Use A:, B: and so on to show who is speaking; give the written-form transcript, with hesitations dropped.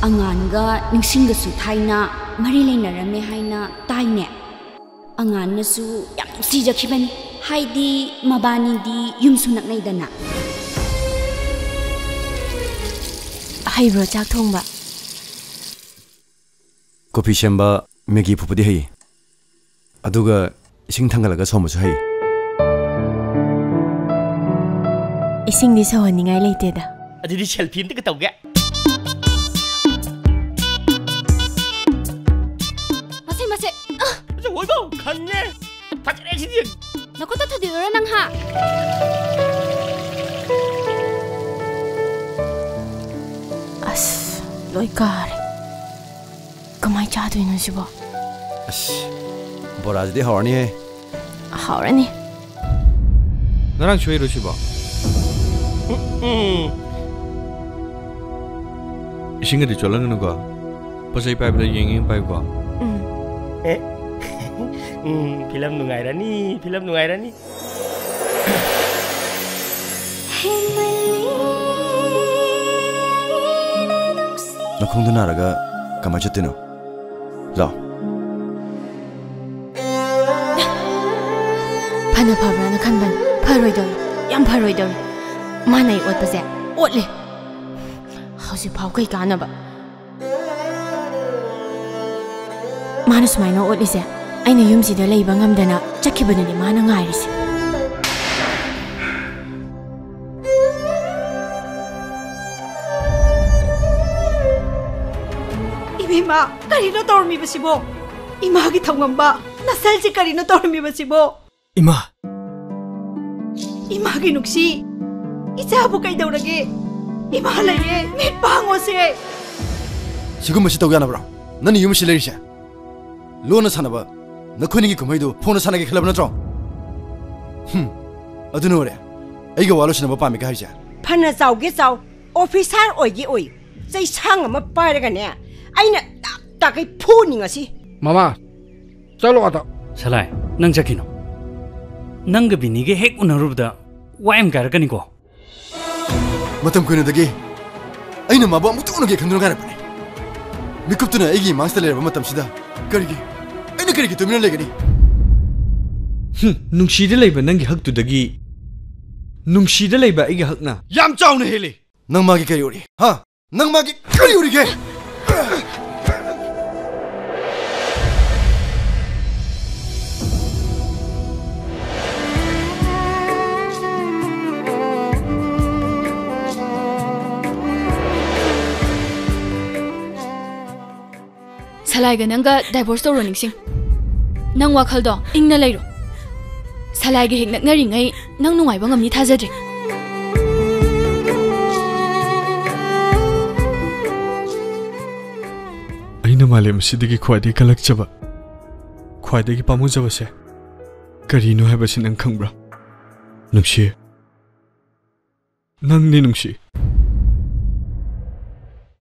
A: Anganga ningsinggasu thaina mari leinarame haina taine angannasu yam sijakhibani haidi mabani di yumsu naknaidana haibro chak thongba
B: Kopi shemba megi phupudi hai aduga ising thangalaga somasu hai
A: ising di sawaningai leite da
C: adidi selfie amta ka tawge Woibo, kanne. Pachare sidi.
A: Nakota thadi ora nang ha. As, loi kar. Kamai cha do ino sibo.
B: As, boraj de hawani hai.
A: Hawani.
B: Narang choi ro sibo. Isinga di cholang no ko. Pasai pai bla yeng pai ko.
C: Film nungairani, film nungairani.
B: Nakung tu naraga kamai chatino. Zao.
A: Phana phabra na khanban pharoi dor yam pharoi dor manai ot pase otle hausi phau kai kana ba manus mai no otli se aina yumsida leiba ngamdana chakhibani mana ngairisi
D: ibima karino tormi basibo ima gi thongamba nasal ji karino tormi basibo ima gi nuksi ijabu kai daurage ima laye mit pango se
B: sigum masi tawgana bra nani yumsi lerisha lona sanaba Nakuningi kumaidu phone sana ke khlab na tro adunu re aiga walo sina ba mi ka haja
D: phana chaw ge chaw officer oi gi oi chai sang ma paira ga ne aina ta kai phuni ngasi
E: mama chalo ata
C: salai nang jakino nang ga bini ge hek unarubda waim gar ka ni ko
B: matam kuina dagi aina ma ba mutunu ge khandun gar bane mikuptuna aigi mangsta le ba matam sida karigi aina karigi tumina legani
E: nungshida leiba nangi hak tu dagi nungshida leiba aigi hak na yam chawna hele
B: nang magi kari uri ha nang magi kari uri ge
A: Salaiga nanga divorce to running sing nang wakhal do ingna leiro Salaiga hik naknari ngai nang nungai ba ngamni thajadri
E: aina malem sidigi khwadi kalak chaba khwadi gi pamu jaba se karino haiba sin ang khangbra nungshi nang ni nungshi